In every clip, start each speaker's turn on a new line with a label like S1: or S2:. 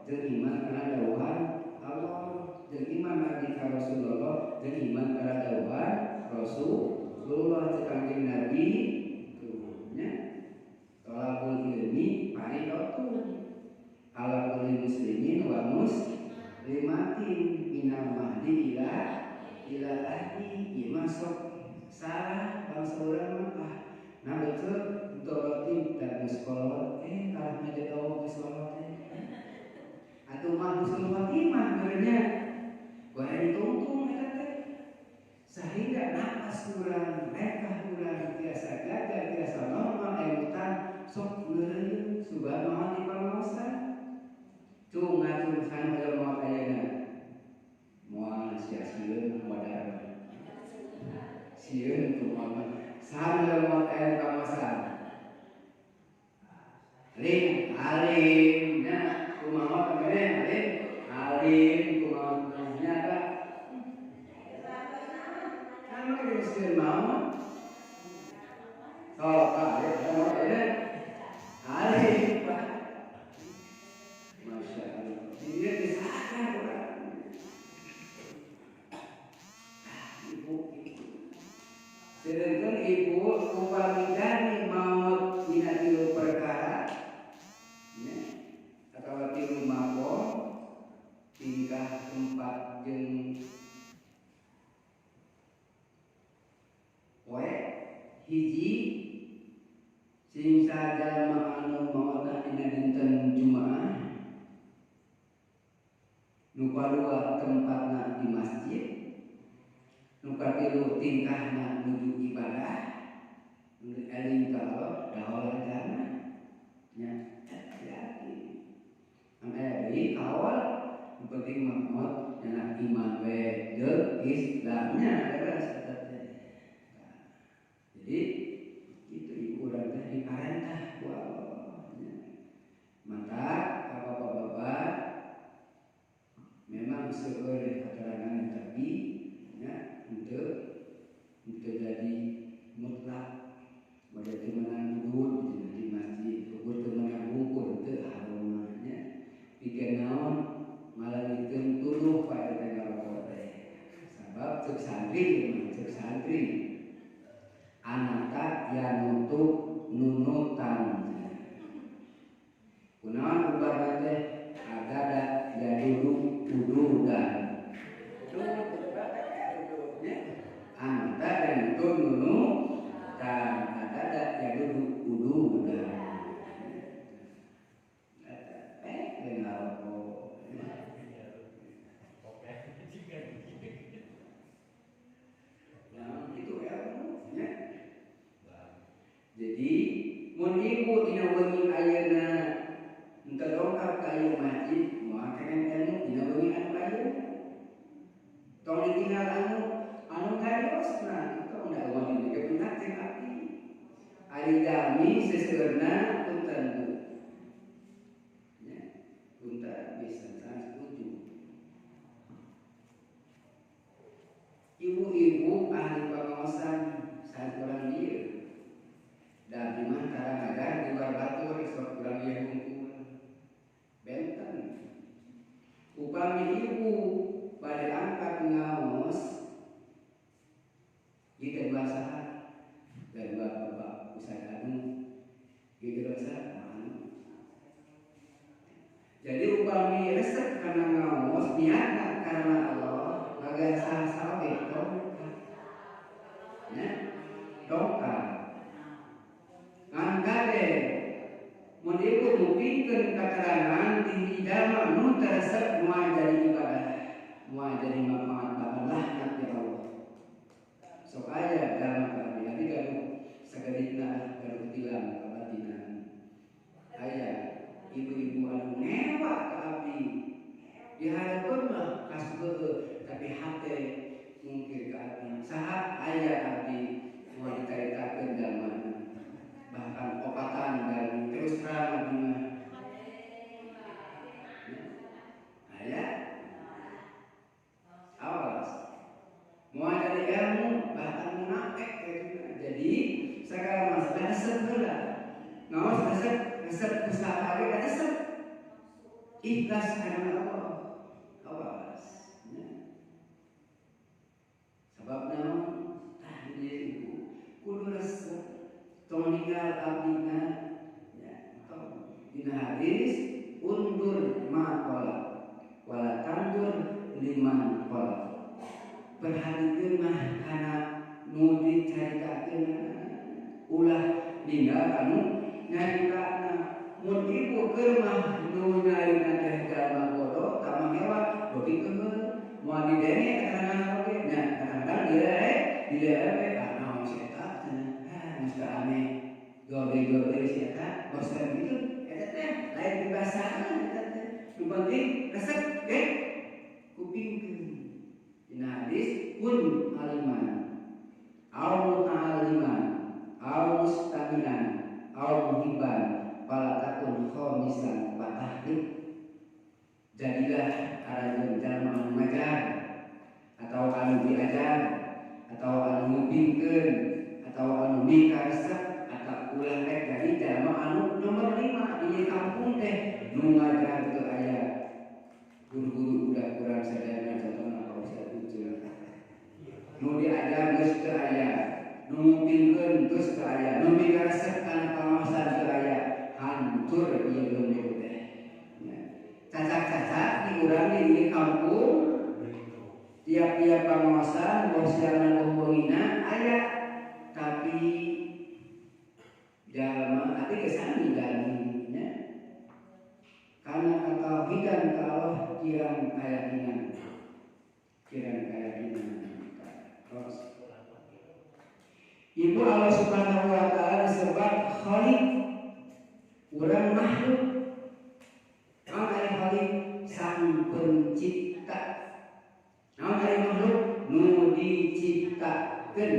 S1: jeung iman kana dawuhan Allah, jeung iman ka Rasulullah, jeung iman kana dawuhan Rasulullah cek Kanjeng Nabi tuh nya. Tolabul ilmi faridatun ala kulli muslimin wa muslimatin minal mahdi ila ahli masuk salah bangsa urang mah nah betul dorotin dan muskolot kalau ngajak Allah muskolot atau mah muskolot imah benernya goreng tungtung sehingga nafas kurang mereka kurang biasa gagal biasa normal emutan sok ngeureun subhanallah di pangaosan cung ngacung san dalam maut ayana moal sia-sieun modal sieun kumaha san dalam maut ayana pangaosan alim nya kumaha kemana alim kumaha nya ka kan geus mau oh Pak ya alim Pak Masya Allah dia disahkan orang ibu sedangkan ibu upamidani maut dina tilu perkara ya atau tilu mabok tingkah tempat jeung poe hiji sing sajalma anu maotna dina dinten Jumaah nu kadua tempatna di masjid nu katilu tingkahna nuju ibadah nu eling ka Allah daholan kana nya hati-hati aya deui awal nu penting mah nya iman we jeung Islamnya adalah sadatnya jadi itu ibu urang teh diparentah ku Allah maka bapak-bapak memang seueur keterangan tapi ya untuk jadi mutlak pada temenan kubur di masjid kubur temenan bungkur teu harumnya pikeun naon malah dikeun tuluh pada tengah teh sabab cek santri anaka ya nutup nunutan kunaon umpama teh agada ya dulu ududan anta dan itu nunu dan agada ya dulu ududan dengar itu ilmunya jadi mun ibu dina wengi ayeuna henteu dongkap ka ieu masjid moal keneh ilmu dina wengi anu ayeuna tong ditinggal anu kadiosna tong da wengi ge beunat teh abdi ari jami seseueurna punten Bu nya punten bisa setuju ibu-ibu ahli pangaosan sakurang ieu da di mantara agar di luar batur sok kurang ieu hungkul benten upami ibu pada angkat ngaos jika dua saat dan dua bapak usaha anu jika dua saat jadi upami resep karena ngaos niatna karena Allah agar sah-sah betul ya dongkap ngangkade mun ibu mupikeun keterangan tinggi jalma nu teresep moal jadi ibadah moal jadi manfaat laknat ya Allah sok aya dalam kabeh abi gaduh sagaditna gaduh tilang kabatinan aya ibu-ibu anu newa ka abdi dihareupeun mah kasbeuh tapi hate mungkin ka abdi saha aya abdi moal dicaritakeun jalmana bahkan opatan dan terus terang abdi mah aya awas moal dari ilmu bahkan munafik jadi segala masalah resep heula ngaos resep usaha ge resep ikhlas karena Allah. Awas ya. Sebabnya tahdir ibu kudu resep tong ninggal abdina ya tong dina hadis undur maqala wala tandur liman qala. Perhatikeun mah kana nu dicaritakeun ulah ninggal anu nyaritakna. Mun ibu keur mah nu nyarita teh jalma bodoh tamang hewan beuki keun moal didenge kadang-kadang oge nya kadang-kadang dilere naon si eta cenah geus teu aneh gode-gode si eta bosan gitu eta teh lain dibasaan eta teh nu penting resep ge kupingkeun. Dina hadis kun aliman au muta'alliman au mustamilan au muhibban fala takun khamisan fatahlik. Jadilah arajun jalma anu ngajar atau anu diajar atau anu ngupingkeun atau anu mikaresep atau ulah rek jadi jalma anu nomor 5 di kampung teh nu ngajar teu aya guru-guru udah kurang sadayana contohna Pak Ustaz Ucul nu diajar geus teu aya nu ngupingkeun geus teu aya nu mikaresep kana pangaosan teu aya hancur ieu lembur teh cacak-cacak di urang di kampung tiap-tiap pangaosan bosiana kumpulina aya tapi jalma ati kesani nya karena ketauhidan ka Allah kirang kayakinan terus ibu Allah Subhanahu wa taala disebut Khaliq urang makhluk naon ari Khaliq sang pencipta naon ari makhluk nu diciptakeun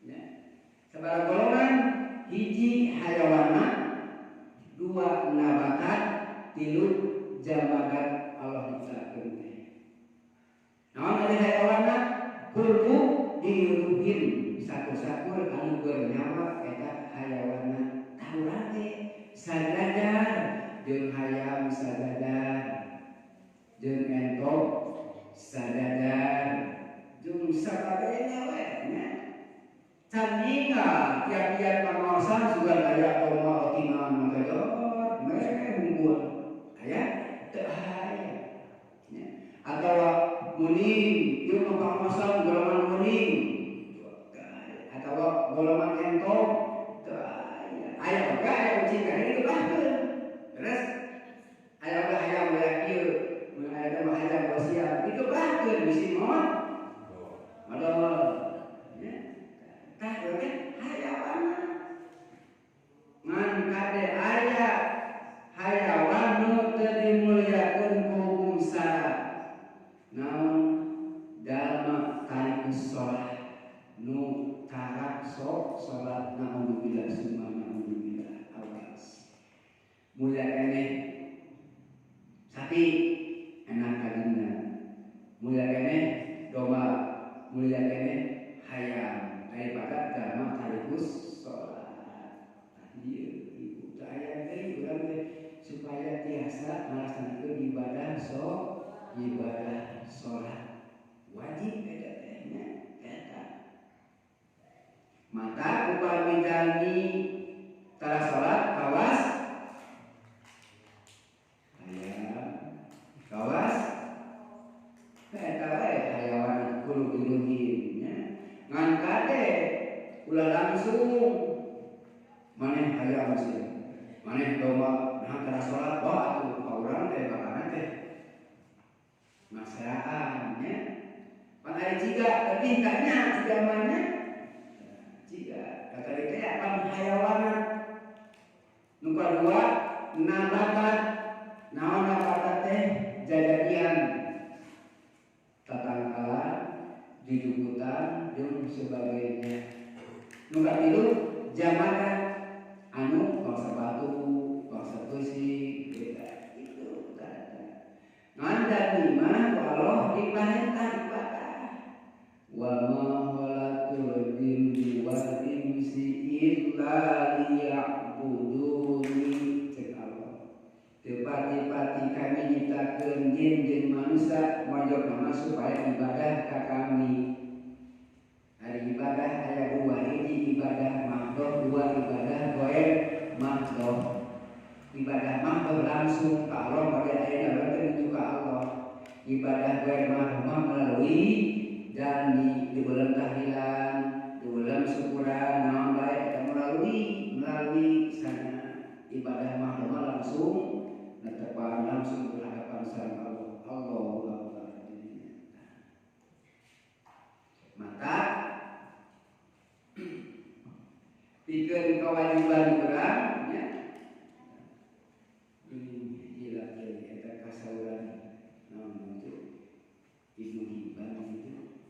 S1: ya sabaraha golongan hiji hayawana dua nabatat tilu jamadat Allah ciptakeun teh naon ari hayawana kullu diruhin sakur-sakur anu bernyawa eta hayawana taurang teh sadadar jeung hayam sadadar jeung entok sadadar jeung sababaraha we nya candinga tiap-tiap pangaosan sugan aya koma otingan magedor meh unggul aya teu aya nya atawa muning ieu pangaosan golongan muning atawa golongan entok teu aya oge aya ucing kana itu bahkeun terus aya oge hayam we kieu mun aya teh hayam wasiat itu bahkeun bisi mohon modal nya tah oge hayawan ngan kade aya hayawan nu teu dimulyakeun ku hukum syara naon dalma tarikus shalah nu tarak sok salat naudzubillah summa naudzubillah awas mulia keneh sapi enak kadina mulia keneh domba mulia keneh hayam daripada jalma tarikus salat ieu ibu teu aya deui urang teh supaya tiasa ngalaksanakeun ibadah ibadah salat wajib eta teh nya eta mata upami jalmi tara salat kawas eta we hayawan kulo diluhin nya ngan kade ulah langsung maneh hayam sih maneh domba nah tara salat atuh ka urang teh bakaran teh masaaan nya pan aya ciga tingkahnya ciga mana ciga kata teh pan hayawanan nu kadua nabatat naon nabatat teh jajadian tatangkalan didukutan jeung sebagainya nu katilu jamadat anu bangsa batu bangsa besi beda itu tanda ngandang imah Allah diparentah ibadah wa ma walatul jinni wal insi illa liya'buduni cek Allah teu pati nyiptakeun jin jeung manusia mojok nama supaya ibadah ka kami. Hari ibadah aya dua, hiji ibadah mahdoh, dua ibadah goer mahdoh. Ibadah mahdoh langsung ka Allah pada ayeuna berarti menuju ka Allah. Ibadah goer mahdoh melalui dan di bulan tahlilan, di bulan syukuran, naon bae melalui sana. Ibadah mahdoh langsung netepan langsung berhadapan sama Allah. Allahu Akbar. Maka pikeun kewajiban urang nya gila eta kasauran naon itu ibu hibah itu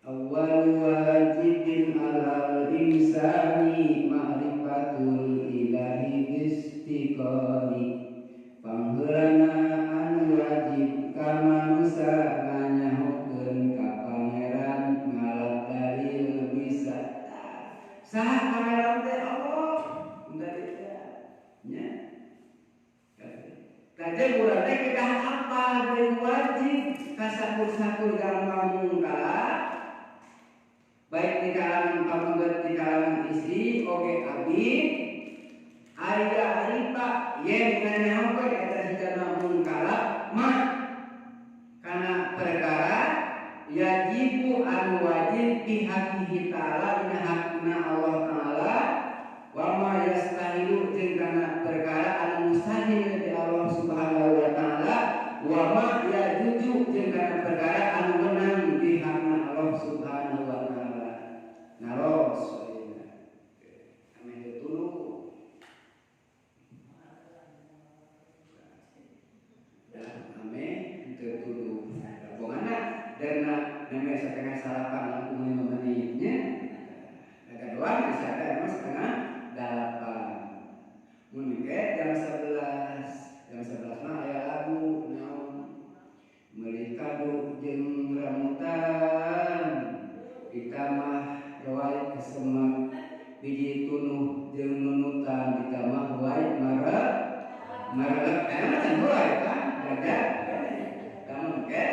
S1: awal wajibin alal insani ma'rifatul ilahi istiqani pangheulana anu wajib ka manusia nganyahokeun ka pangeran ngalap dalil bisa saha pangeran teh Allah dari nya kajeng urang teh kedah apal deui wajib ka sakur-sakur gampang mungkar baik di kalangan pamunggat di kalangan istri oge abdi aya aripa yen nganyahokeun eta hidana mungkar mah kana perkara yajibu anu wajib bihaqihi ta'ala dina hakna Allah Ta'ala wa ma yastahilu jeung kana perkara anu mustahil dari Allah Subhanahu wa Ta'ala wa ma yajuju jeung kana perkara anu menang di hakna Allah Subhanahu wa Ta'ala naros ame tulu ame tulu pokona dan namanya setengah sarapan lampu menitnya agak doang bisa ada emang setengah 8 mungkin jam 11 mah aya lagu naon meuli kado jeung rambutan kita mah roai kesemak biji tunuh jeung nunutan kita mah wae marep karena can roai kan jaga kamu ke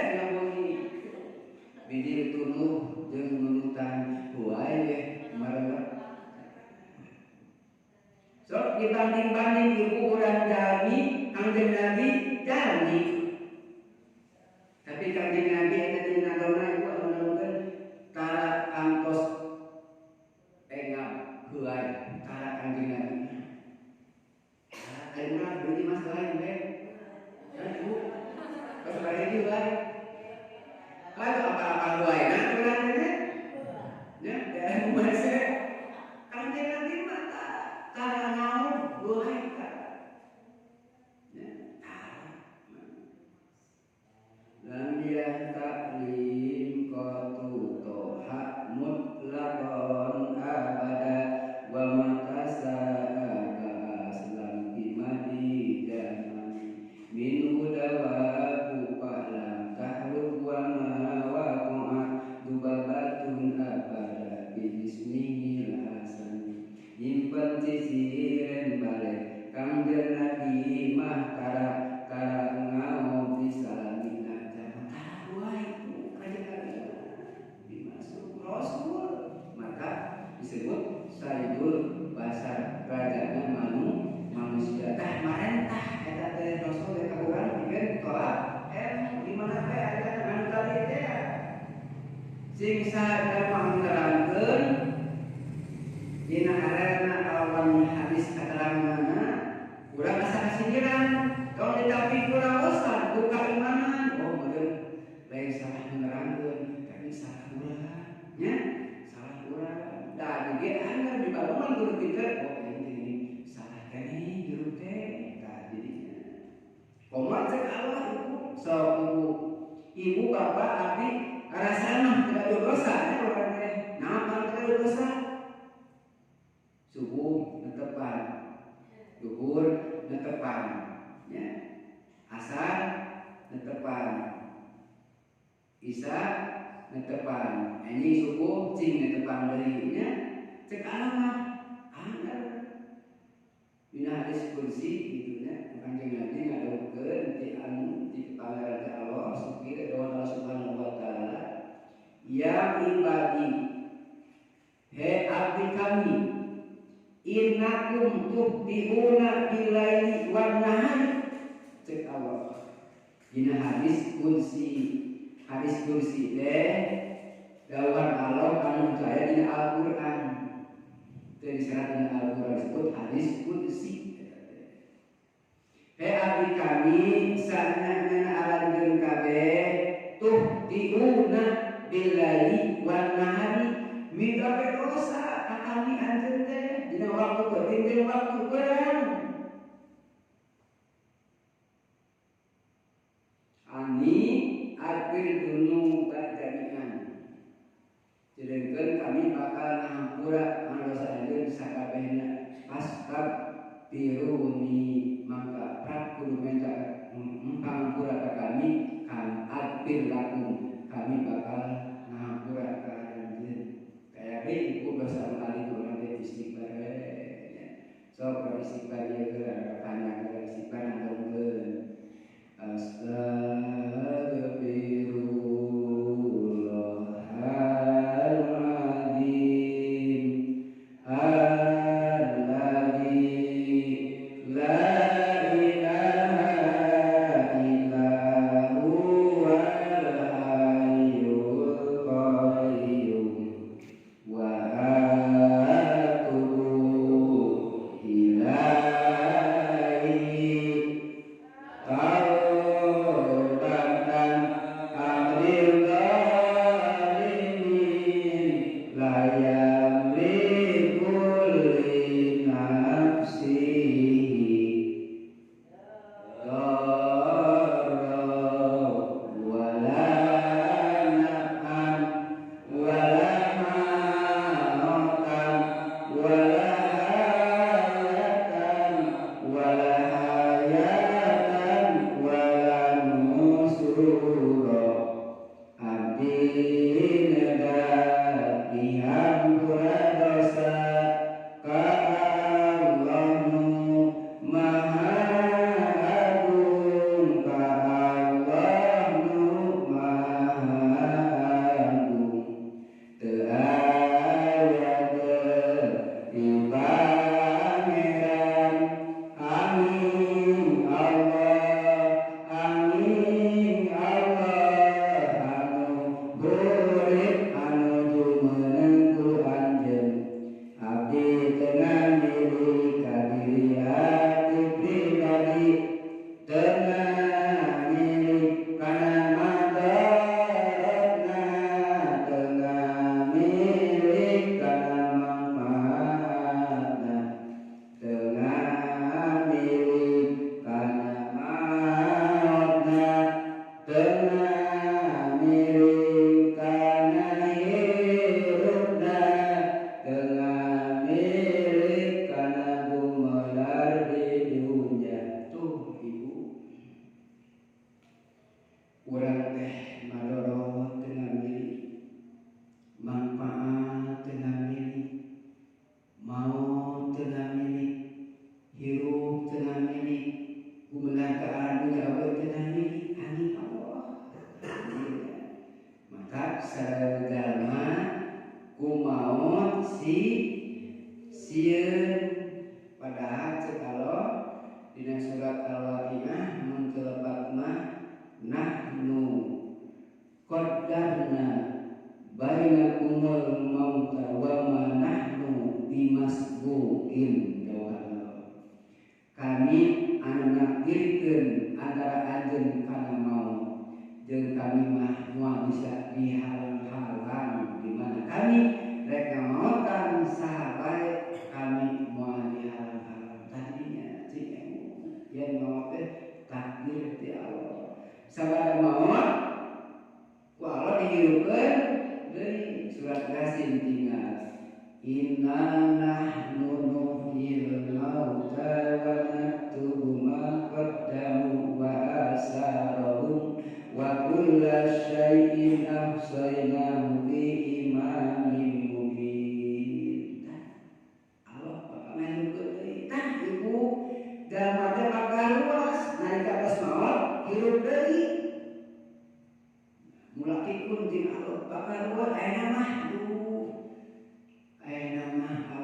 S1: biji tunuh jeung nunutan wae we marep sok dibanding-banding ibu urang jalmi kangjeng Nabi jalmi tapi kangjeng Nabi eta jeung ngadona ibu anu tara kantos engap heuai tara kangjeng Nabi ari urang beuti mas lain we ibu terus bari di heuai lalu apa-apa heuai na urang teh nya daerah mase kangjeng Nabi mah tara naon heuai nya lam dia taklim qatu toha mutlaqan abada wa matasa aslam bimadi jamani min udawaku fa'lam tahrub wa ma waqa'at dubabatun abada bismillahil hasan nyimpen sisiren balik kangjeng Nabi mah tara ngao bisa disebut Sayyidul Basar rajana manusia tah marentah eta teh Rasul teh ka urang pikeun tolak di mana teh aya anu tadi teh sing sadaya manggerankeun dina arena kawan hadis kateranganna urang asa kasindiran kawan ditapi urang osan buka imanan oh meureun lain salah ngerankeun tapi salah urang nya salah urang da ge anggar di balongan guru pinter oh ini salah kene guru teh tah jadinya komo cek Allah ibu sok ibu bapak abdi karasana tidak ada dosa nya urang teh naon tidak ada dosa subuh netepan zuhur netepan ya asar netepan isya netepan ini subuh cing netepan deui nya cek alamat anggar dina hadis kursi gitu nya kanjeng Nabi ngadawukeun ti anu innakum tukhti'una billaili wan nahari cek Allah dina hadis kursi teh dawuhan Allah anu aya dina Al-Qur'an teu disebut dina Al-Qur'an disebut hadis kursi abdi kami sanana alanjeun kabeh tukhti'una billaili wan nahari migawe dosa ka kami anjeun teh dina waktu penting jeung waktu beurang ani akhir dunu kajadian jedengkeun kami bakal ngahampura dosa anjeun sakabehna pastab biruni mangka prak kudu minta ngahampura ka kami kan akhir lakum kami bakal ngahampura ka anjeun kaya ge iku dosa kali urang teh istighfar sok istighfar ieu geura panjang istighfar nanggeun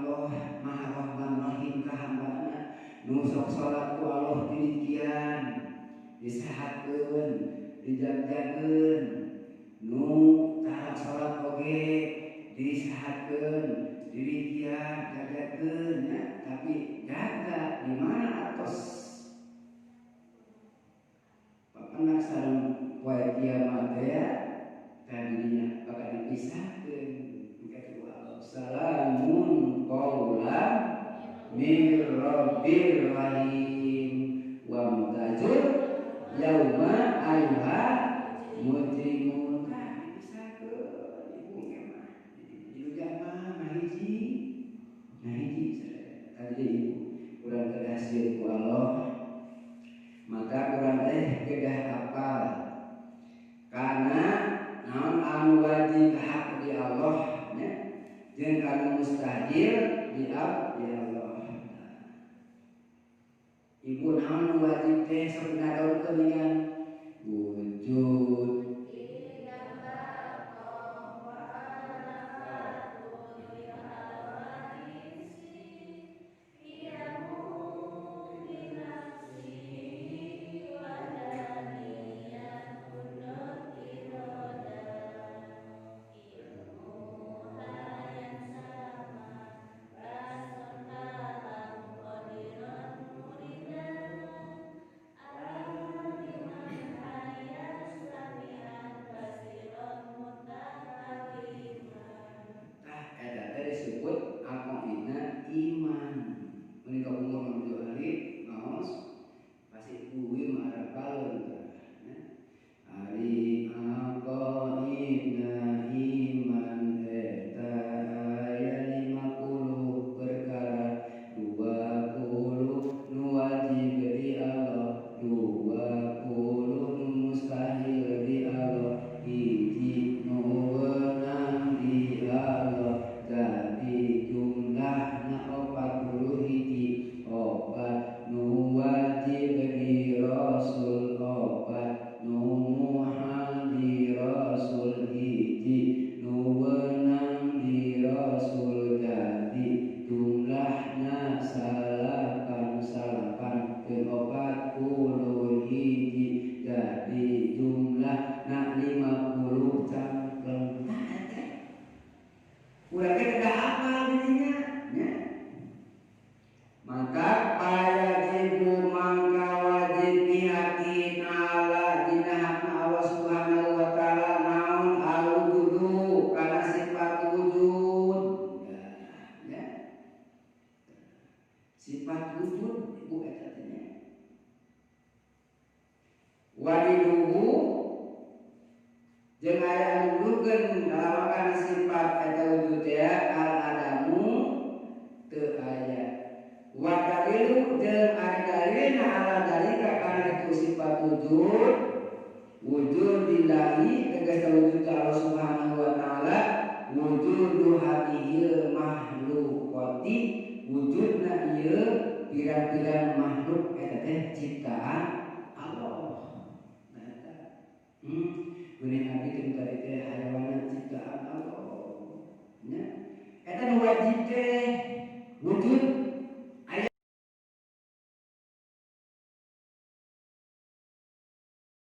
S1: Allah Maha Rahman nu sok salat ku Allah dirikian disehatkeun dijagjakeun nu tara salat oge disehatkeun dirikian jagakeun ya tapi jaga di mana atos papanak sareng poe kiamat ya tadinya bakal dipisahkeun kedua salamun qaulan min rabbil rahim wa mutajur yauma ayuha mujrimun dipisahkeun ibu mah di jamaah mahiji tadi ibu urang kedah sieun ku Allah maka urang teh kedah hafal karena naon anu wajib hak di Allah nya jeung anu mustahil di Allah. Ibu naon wajib teh sok ngadaokeun dengan wujud